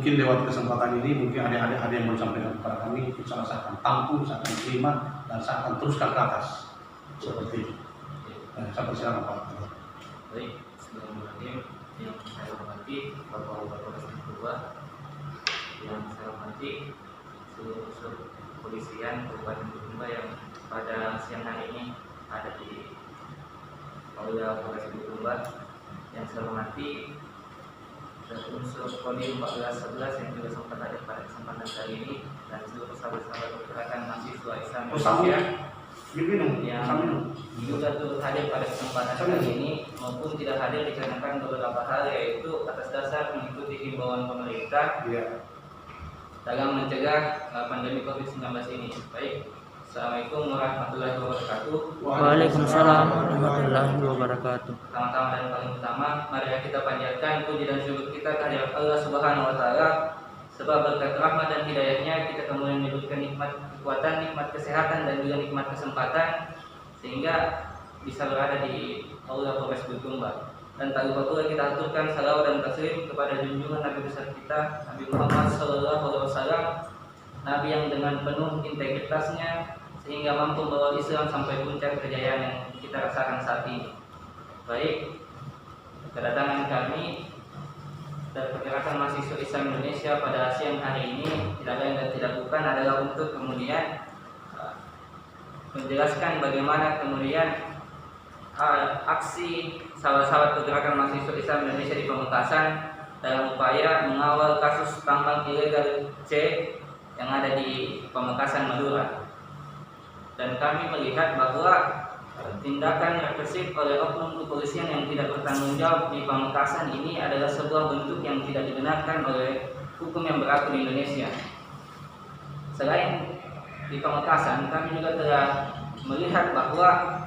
mungkin lewat kesempatan ini mungkin adik-adik ada yang mau sampaikan kepada kami, saya akan tampung, saya akan terima dan saya akan teruskan ke atas seperti itu. Saya persilakan Pak. Baik, sebelumnya yang saya hormati Bapak-Bapak Ketua, yang saya hormati seluruh unsur kepolisian Kabupaten Bulukumba yang pada siang hari ini ada di Polda Bulukumba, yang saya hormati unsur Kodim 1411 yang juga sempat hadir pada kesempatan kali ini, dan seluruh sahabat-sahabat pergerakan mahasiswa Islam Indonesia yang juga turut hadir pada kesempatan kali ini maupun tidak hadir dikarenakan beberapa hal, yaitu atas dasar mengikuti himbauan pemerintah dalam mencegah pandemi COVID-19 ini. Baik, Assalamualaikum warahmatullahi wabarakatuh. Waalaikumsalam warahmatullahi wabarakatuh. Pertama-tama dan paling utama, mari kita panjatkan puji dan syukur kita kehadirat Allah Subhanahu wa taala, sebab berkat rahmat dan hidayahnya kita kemudian diberikan nikmat kekuatan, nikmat kesehatan dan juga nikmat kesempatan sehingga bisa berada di Aula Polres Bulukumba. Dan tak lupa pula kita aturkan salawat dan taslim kepada junjungan Nabi besar kita, Nabi Muhammad SAW, Nabi yang dengan penuh integritasnya sehingga mampu membawa Islam sampai puncak kejayaan yang kita rasakan saat ini. Baik, kedatangan kami dari Pergerakan Mahasiswa Islam Indonesia pada siang hari ini tidak lain dan tidak bukan adalah untuk kemudian menjelaskan bagaimana kemudian aksi sahabat-sahabat Pergerakan Mahasiswa Islam Indonesia di Pamekasan dalam upaya mengawal kasus tambang ilegal C yang ada di Pamekasan, Madura. Dan kami melihat bahwa tindakan represif oleh oknum kepolisian yang tidak bertanggung jawab di Pamekasan ini adalah sebuah bentuk yang tidak dibenarkan oleh hukum yang berlaku di Indonesia. Selain di Pamekasan, kami juga telah melihat bahwa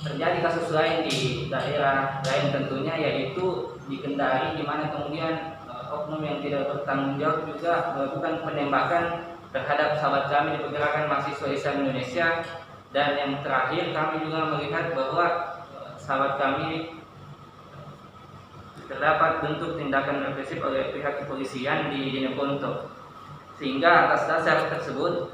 terjadi kasus lain di daerah lain tentunya, yaitu di Kendari, di mana kemudian oknum yang tidak bertanggung jawab juga melakukan penembakan terhadap sahabat kami di Pergerakan Mahasiswa Islam Indonesia. Dan yang terakhir, kami juga melihat bahwa sahabat kami terdapat bentuk tindakan represif oleh pihak kepolisian di Jeneponto. Sehingga atas dasar tersebut,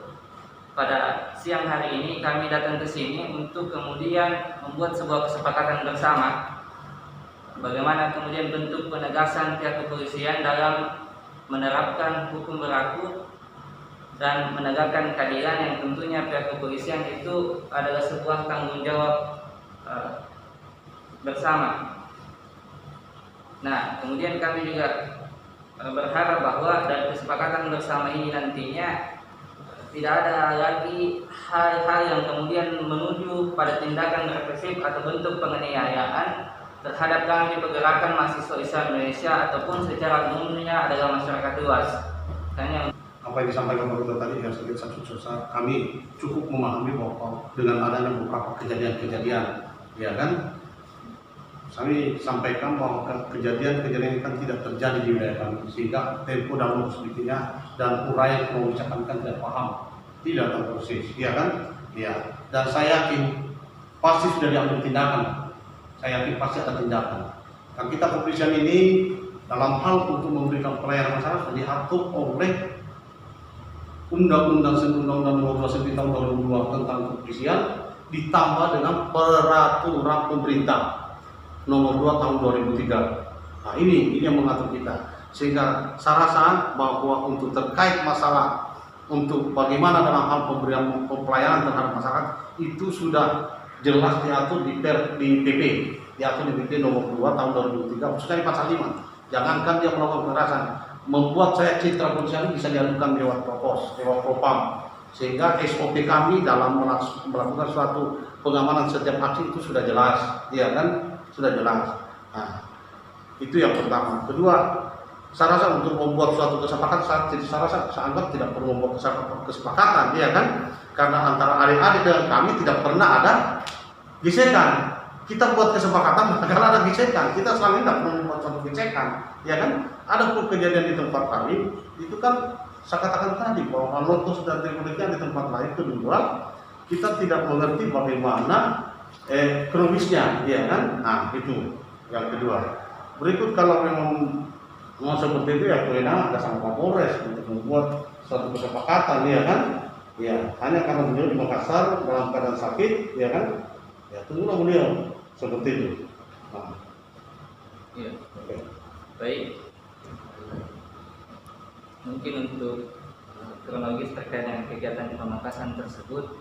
pada siang hari ini kami datang ke sini untuk kemudian membuat sebuah kesepakatan bersama bagaimana kemudian bentuk penegasan pihak kepolisian dalam menerapkan hukum berlaku dan menegakkan keadilan, yang tentunya pihak kepolisian itu adalah sebuah tanggung jawab bersama. Nah, kemudian kami juga berharap bahwa dari kesepakatan bersama ini nantinya tidak ada lagi hal-hal yang kemudian menuju pada tindakan represif atau bentuk penganiayaan terhadap kami Pergerakan Mahasiswa Islam Indonesia ataupun secara umumnya adalah masyarakat luas. Hanya apa yang disampaikan Pak Ketua tadi yang sedikit satu kami cukup memahami bahwa dengan adanya beberapa kejadian-kejadian, ya kan, kami sampaikan bahwa kejadian-kejadian ini kan tidak terjadi di wilayah kami, sehingga tempo dalam sedikitnya dan uraian yang mengucapkan tidak paham, tidak terproses, ya kan, ya. Dan saya yakin pasti sudah diambil tindakan, saya yakin pasti ada tindakan. Dan kita kepolisian ini dalam hal untuk memberikan pelayanan masyarakat diatur oleh Undang-Undang Nomor 29 Tahun 2002 tentang kepolisian ditambah dengan Peraturan Pemerintah Nomor 2 Tahun 2003. Nah, ini yang mengatur kita. Sehingga saya rasa bahwa untuk terkait masalah untuk bagaimana dalam hal pemberian pelayanan terhadap masyarakat itu sudah jelas diatur di PP, diatur di PP Nomor 2 Tahun 2003, khususnya di pasal 5. Jangankan dia melakukan kekerasan, membuat saya citra polisian bisa diadukan lewat Propos, lewat Propam, sehingga SOP kami dalam melakukan suatu pengamanan setiap aksi itu sudah jelas, ya kan, sudah jelas. Nah, itu yang pertama. Kedua, saya rasa untuk membuat suatu kesepakatan, saya anggap tidak perlu membuat kesepakatan, ya kan, karena antara adik-adik dan kami tidak pernah ada gesekan. Kita buat kesepakatan karena ada gesekan, kita selama ini tidak perlu membuat suatu gesekan, ya kan. Ada pun kejadian di tempat kami, itu kan saya katakan tadi bahwa lotus dan teknologinya di tempat lain. Kedua, kita tidak mengerti bagaimana kronisnya, ya kan. Nah, itu yang kedua. Berikut, kalau memang Mau seperti itu ya kewenangan ada sama Kapolres untuk membuat suatu kesepakatan, ya kan? Ya, hanya karena beliau di Makassar dalam keadaan sakit, ya kan? Ya tunggulah beliau seperti itu. Nah, Iya. oke. Baik. Mungkin untuk kronologis terkait dengan kegiatan di Pamekasan tersebut,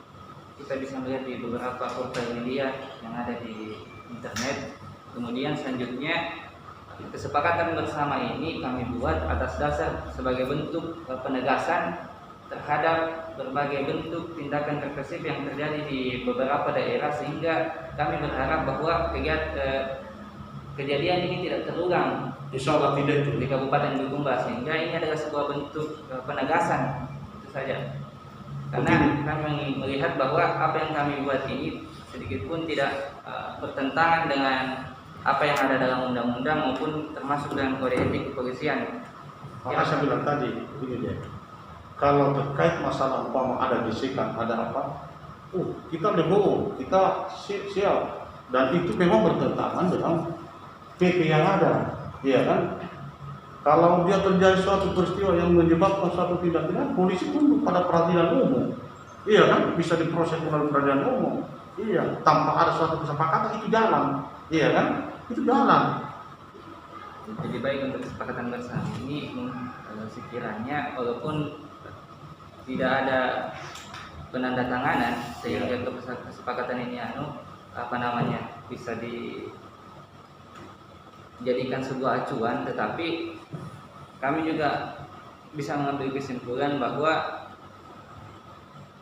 kita bisa melihat di beberapa portal media yang ada di internet. Kemudian selanjutnya kesepakatan bersama ini kami buat atas dasar sebagai bentuk penegasan terhadap berbagai bentuk tindakan represif yang terjadi di beberapa daerah, sehingga kami berharap bahwa kejadian ini tidak terulang Insya Allah tidak itu. di Kabupaten Bulukumba, sehingga ini adalah sebuah bentuk penegasan, itu saja. Karena kami melihat bahwa apa yang kami buat ini sedikit pun tidak bertentangan dengan apa yang ada dalam undang-undang maupun termasuk dalam kode etik kepolisian. Maka saya bilang tadi, begini deh. Kalau terkait masalah umpama ada gesekan, ada apa, kita legowo, kita siap, dan itu memang bertentangan dengan PP yang ada, iya kan? Kalau dia terjadi suatu peristiwa yang menyebabkan suatu tindak pidana, polisi tunduk pada peradilan umum, iya kan? Bisa diproses melalui peradilan umum, iya. Tanpa ada suatu kesepakatan itu jalan, iya kan? Itu jalan. Jadi baik untuk kesepakatan bersama ini sekiranya walaupun tidak ada penandatanganan sehingga kesepakatan ini bisa dijadikan sebuah acuan, tetapi kami juga bisa mengambil kesimpulan bahwa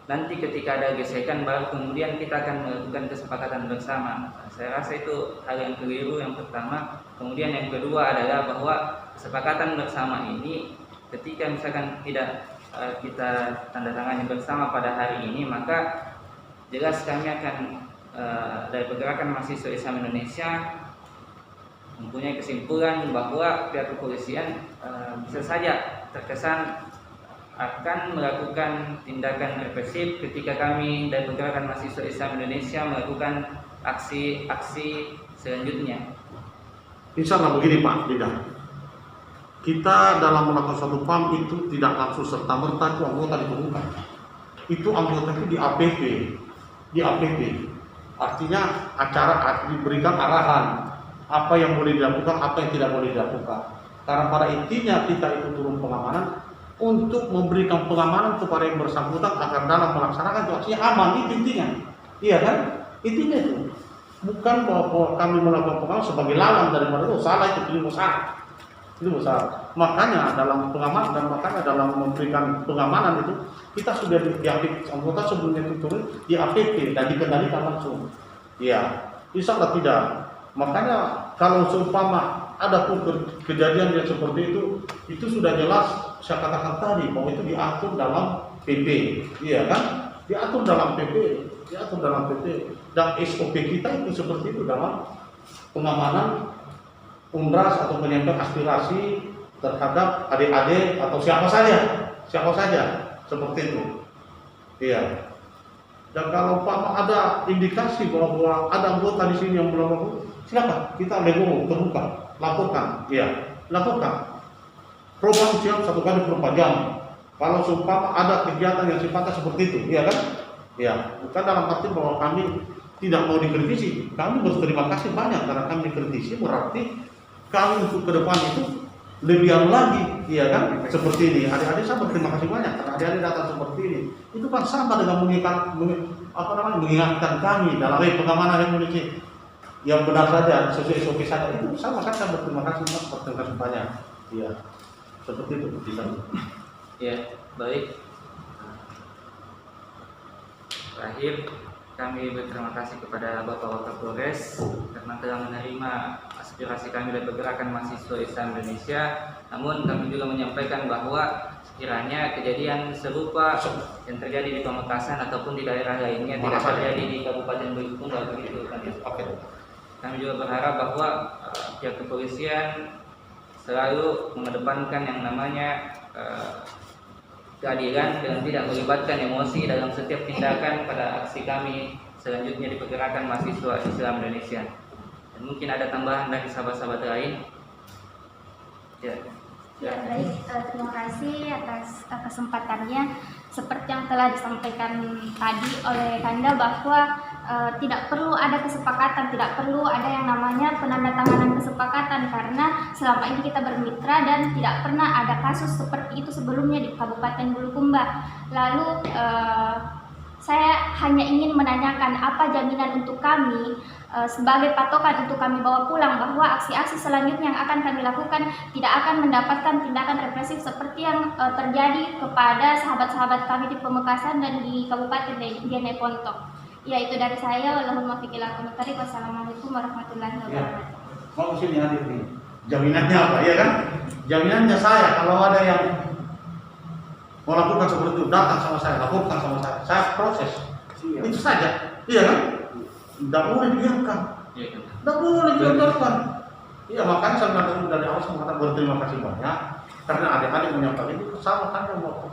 nanti ketika ada gesekan baru kemudian kita akan melakukan kesepakatan bersama. Saya rasa itu hal yang keliru yang pertama. Kemudian yang kedua adalah bahwa kesepakatan bersama ini ketika misalkan tidak kita tanda tangani bersama pada hari ini, maka jelas kami akan dari Pergerakan Mahasiswa Islam Indonesia mempunyai kesimpulan bahwa pihak kepolisian bisa saja terkesan akan melakukan tindakan represif ketika kami dari Pergerakan Mahasiswa Islam Indonesia melakukan aksi-aksi selanjutnya. Insya Allah begini Pak Lidah, kita dalam melakukan suatu PAM itu tidak langsung serta-merta itu anggota ditemukan. Itu anggota itu di APP. Artinya acara diberikan arahan apa yang boleh dilakukan, apa yang tidak boleh dilakukan. Karena pada intinya kita itu turun pengamanan untuk memberikan pengamanan kepada yang bersangkutan agar dalam melaksanakan itu aksinya aman, itu intinya. Iya kan? Intinya itu. Bukan bahwa kami melakukan pengamanan sebagai lawan daripada itu, salah itu besar. Makanya dalam pengamanan dan makanya dalam memberikan pengamanan itu kita sudah diaktif anggota sebelumnya itu turun di APP dan dikendalikan langsung. Iya, insya Allah tidak. Makanya kalau seumpama ada pun kejadian yang seperti itu sudah jelas saya katakan tadi bahwa itu diatur dalam PP, iya kan? Diatur dalam PP dan SOP kita itu seperti itu dalam pengamanan UNRAS atau penyampaian aspirasi terhadap adik-adik atau siapa saja seperti itu, iya. Dan kalau Pak ada indikasi bahwa ada anggota di sini yang melakukan, silakan kita legowo terbuka, laporkan, iya, laporkan. Program siap 1 kali 24 jam. Kalau seumpama ada kegiatan yang sifatnya seperti itu, iya kan? Ya, bukan dalam arti bahwa kami tidak mau dikritisi. Kami berterima kasih banyak karena kami dikritisi, berarti kami untuk ke depan itu lebih lagi, iya kan? Seperti ini. Adik-adik saya berterima kasih banyak karena adik-adik datang seperti ini. Itu kan sama dengan mengingatkan kami dalam pengamanan Indonesia yang benar saja, sesuai SOP saja. Itu sama kan saya berterima kasih banyak. Iya. Seperti itu bisa. Ya, baik. Terakhir, kami berterima kasih kepada Bapak Kapolres karena telah menerima aspirasi kami dari Pergerakan Mahasiswa Islam Indonesia. Namun kami juga menyampaikan bahwa sekiranya kejadian serupa yang terjadi di Pamekasan ataupun di daerah lainnya tidak terjadi di Kabupaten Bulukumba begitu kan. Kami juga berharap bahwa pihak kepolisian selalu mengedepankan yang namanya keadilan dan tidak melibatkan emosi dalam setiap tindakan pada aksi kami selanjutnya di Pergerakan Mahasiswa Islam Indonesia. Dan mungkin ada tambahan dari sahabat-sahabat lain. Ya. Ya, baik. Terima kasih atas kesempatannya. Seperti yang telah disampaikan tadi oleh Kanda bahwa tidak perlu ada kesepakatan, tidak perlu ada yang namanya penandatanganan kesepakatan karena selama ini kita bermitra dan tidak pernah ada kasus seperti itu sebelumnya di Kabupaten Bulukumba. Lalu saya hanya ingin menanyakan apa jaminan untuk kami sebagai patokan untuk kami bawa pulang bahwa aksi-aksi selanjutnya yang akan kami lakukan tidak akan mendapatkan tindakan represif seperti yang terjadi kepada sahabat-sahabat kami di Pamekasan dan di Kabupaten Dene Pontok. Ya, itu dari saya. Wallahumma fiqil akumutari. Wassalamualaikum warahmatullahi wabarakatuh. Mau kesini hadir nih. Jaminannya apa? Ya kan? Jaminannya saya kalau ada yang melakukan seperti itu datang sama saya, laporkan sama saya proses. Itu saja. Iya kan? Tidak boleh dibiarkan. Tidak boleh dibiarkan. Iya, makanya saya dari awal mengatakan berterima kasih banyak karena adik-adik menyampaikan itu sama kan yang mau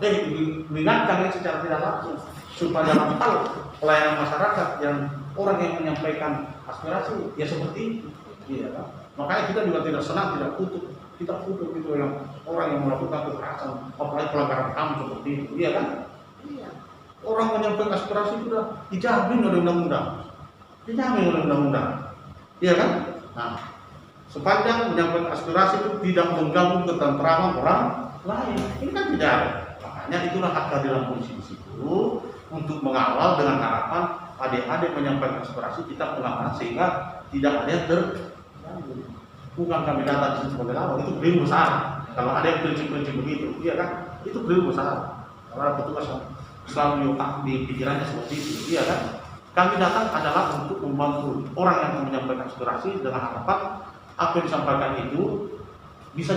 mengingatkan secara tidak langsung supaya dalam hal pelayanan masyarakat yang orang yang menyampaikan aspirasi ya seperti itu. Iya kan? Makanya kita juga tidak senang, tidak kutuk. Kita kutuk itu yang orang yang melakukan kekerasan, apalagi pelanggaran HAM seperti itu. Iya kan? Iya. Orang menyampaikan aspirasi itu sudah dijamin oleh undang-undang. Dijamin oleh undang-undang. Iya kan? Nah, sepanjang menyampaikan aspirasi itu tidak mengganggu ketentraman orang lain. Ini kan tidak ada. Makanya itulah hak keadilan polisi di situ untuk mengawal dengan harapan adik-adik menyampaikan aspirasi kita pengamanan sehingga tidak ada yang terganggu. Bukan kami datang di sini sebagai lawan, itu keliru besar. Kalau ada yang prinsip-prinsip begitu, iya kan? Itu keliru besar. Karena petugas selalu di pikirannya seperti itu, iya kan? Kami datang adalah untuk membantu orang yang menyampaikan aspirasi dengan harapan apa yang disampaikan itu bisa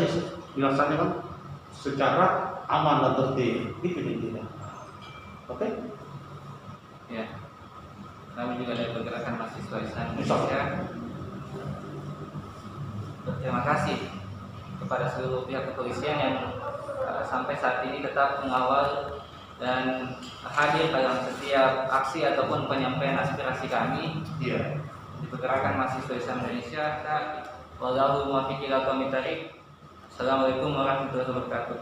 dilaksanakan secara aman dan tertib. Itu intinya. Oke? Ya. Kami juga dari pergerakan mahasiswa Islam Indonesia berterima kasih kepada seluruh pihak kepolisian yang sampai saat ini tetap mengawal dan hadir dalam setiap aksi ataupun penyampaian aspirasi kami di pergerakan mahasiswa Islam Indonesia. Wallahu muwaffiq ila aqwamit thoriq. Assalamualaikum warahmatullahi wabarakatuh.